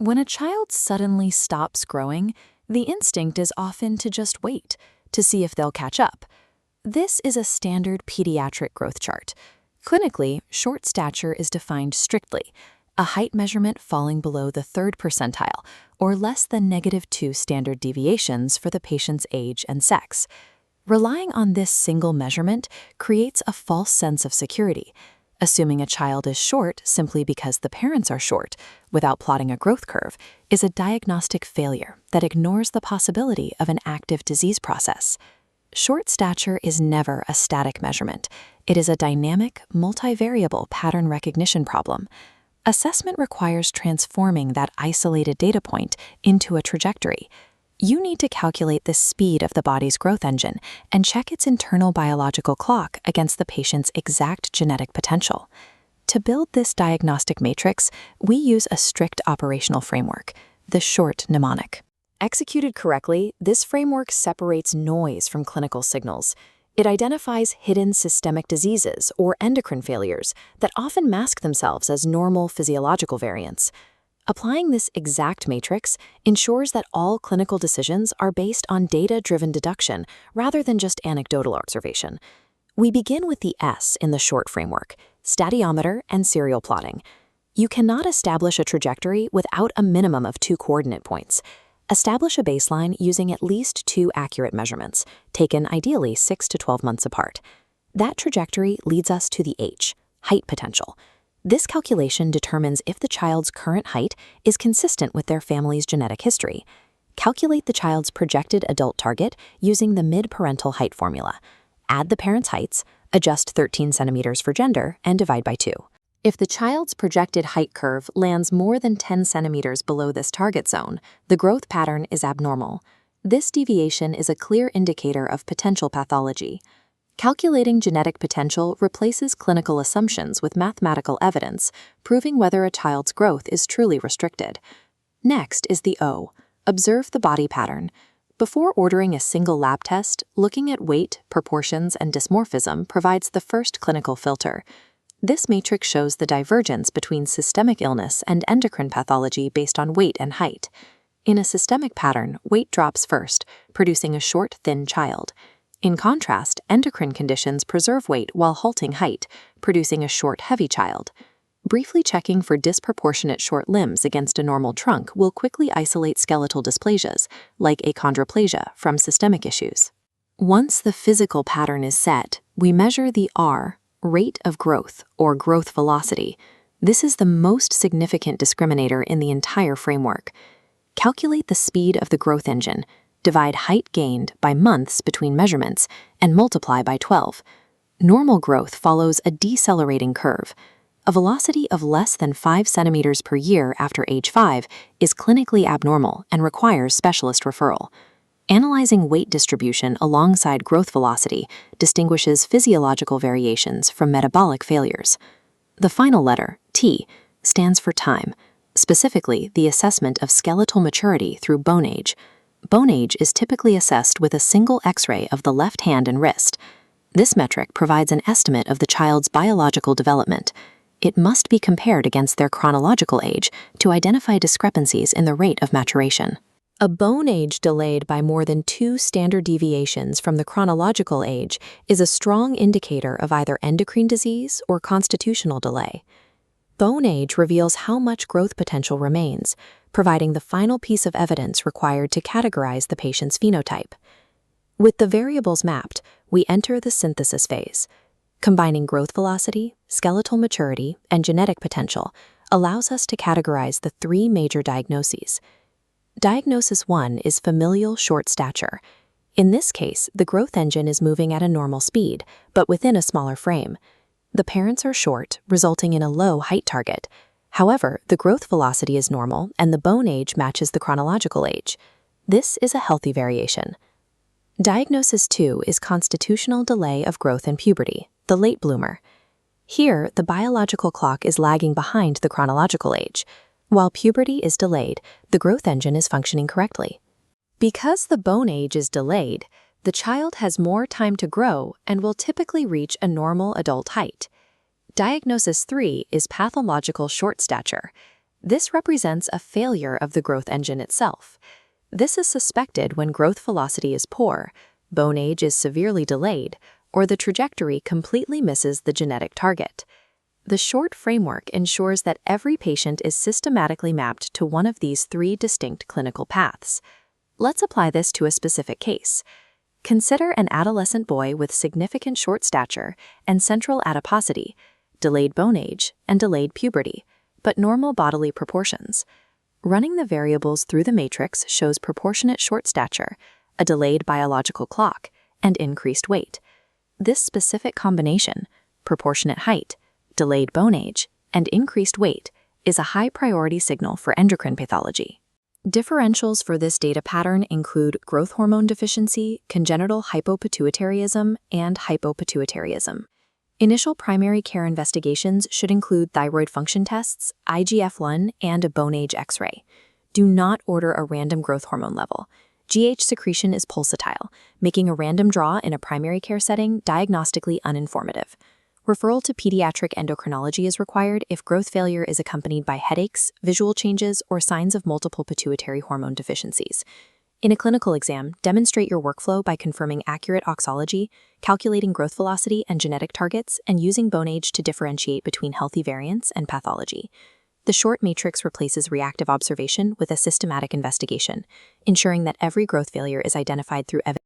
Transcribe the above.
When a child suddenly stops growing, the instinct is often to just wait, to see if they'll catch up. This is a standard pediatric growth chart. Clinically, short stature is defined strictly, a height measurement falling below the 3rd percentile, or less than -2 standard deviations for the patient's age and sex. Relying on this single measurement creates a false sense of security. Assuming a child is short simply because the parents are short, without plotting a growth curve, is a diagnostic failure that ignores the possibility of an active disease process. Short stature is never a static measurement. It is a dynamic, multivariable pattern recognition problem. Assessment requires transforming that isolated data point into a trajectory. You need to calculate the speed of the body's growth engine and check its internal biological clock against the patient's exact genetic potential. To build this diagnostic matrix, we use a strict operational framework, the SHORT mnemonic. Executed correctly, this framework separates noise from clinical signals. It identifies hidden systemic diseases or endocrine failures that often mask themselves as normal physiological variants. Applying this exact matrix ensures that all clinical decisions are based on data-driven deduction rather than just anecdotal observation. We begin with the S in the SHORT framework, statiometer and serial plotting. You cannot establish a trajectory without a minimum of 2 coordinate points. Establish a baseline using at least 2 accurate measurements, taken ideally 6 to 12 months apart. That trajectory leads us to the H, height potential. This calculation determines if the child's current height is consistent with their family's genetic history. Calculate the child's projected adult target using the mid-parental height formula. Add the parents' heights, adjust 13 centimeters for gender, and divide by 2. If the child's projected height curve lands more than 10 centimeters below this target zone, the growth pattern is abnormal. This deviation is a clear indicator of potential pathology. Calculating genetic potential replaces clinical assumptions with mathematical evidence, proving whether a child's growth is truly restricted. Next is the O, observe the body pattern. Before ordering a single lab test, looking at weight, proportions, and dysmorphism provides the first clinical filter. This matrix shows the divergence between systemic illness and endocrine pathology based on weight and height. In a systemic pattern, weight drops first, producing a short, thin child. In contrast, endocrine conditions preserve weight while halting height, producing a short, heavy child. Briefly checking for disproportionate short limbs against a normal trunk will quickly isolate skeletal dysplasias, like achondroplasia, from systemic issues. Once the physical pattern is set, we measure the R, rate of growth, or growth velocity. This is the most significant discriminator in the entire framework. Calculate the speed of the growth engine, divide height gained by months between measurements, and multiply by 12. Normal growth follows a decelerating curve. A velocity of less than 5 centimeters per year after age 5 is clinically abnormal and requires specialist referral. Analyzing weight distribution alongside growth velocity distinguishes physiological variations from metabolic failures. The final letter, T, stands for time, specifically the assessment of skeletal maturity through bone age. Bone age is typically assessed with a single X-ray of the left hand and wrist. This metric provides an estimate of the child's biological development. It must be compared against their chronological age to identify discrepancies in the rate of maturation. A bone age delayed by more than 2 standard deviations from the chronological age is a strong indicator of either endocrine disease or constitutional delay. Bone age reveals how much growth potential remains, providing the final piece of evidence required to categorize the patient's phenotype. With the variables mapped, we enter the synthesis phase. Combining growth velocity, skeletal maturity, and genetic potential allows us to categorize the 3 major diagnoses. Diagnosis 1 is familial short stature. In this case, the growth engine is moving at a normal speed, but within a smaller frame. The parents are short, resulting in a low height target. However, the growth velocity is normal and the bone age matches the chronological age. This is a healthy variation. Diagnosis 2 is constitutional delay of growth in puberty, the late bloomer. Here, the biological clock is lagging behind the chronological age. While puberty is delayed, the growth engine is functioning correctly. Because the bone age is delayed, the child has more time to grow and will typically reach a normal adult height. Diagnosis 3 is pathological short stature. This represents a failure of the growth engine itself. This is suspected when growth velocity is poor, bone age is severely delayed, or the trajectory completely misses the genetic target. The short framework ensures that every patient is systematically mapped to one of these three distinct clinical paths. Let's apply this to a specific case. Consider an adolescent boy with significant short stature and central adiposity, delayed bone age, and delayed puberty, but normal bodily proportions. Running the variables through the matrix shows proportionate short stature, a delayed biological clock, and increased weight. This specific combination, proportionate height, delayed bone age, and increased weight, is a high-priority signal for endocrine pathology. Differentials for this data pattern include growth hormone deficiency, congenital hypopituitarism, and hypopituitarism. Initial primary care investigations should include thyroid function tests, IGF-1, and a bone age X-ray. Do not order a random growth hormone level. GH secretion is pulsatile, making a random draw in a primary care setting diagnostically uninformative. Referral to pediatric endocrinology is required if growth failure is accompanied by headaches, visual changes, or signs of multiple pituitary hormone deficiencies. In a clinical exam, demonstrate your workflow by confirming accurate oxology, calculating growth velocity and genetic targets, and using bone age to differentiate between healthy variants and pathology. The short matrix replaces reactive observation with a systematic investigation, ensuring that every growth failure is identified through evidence.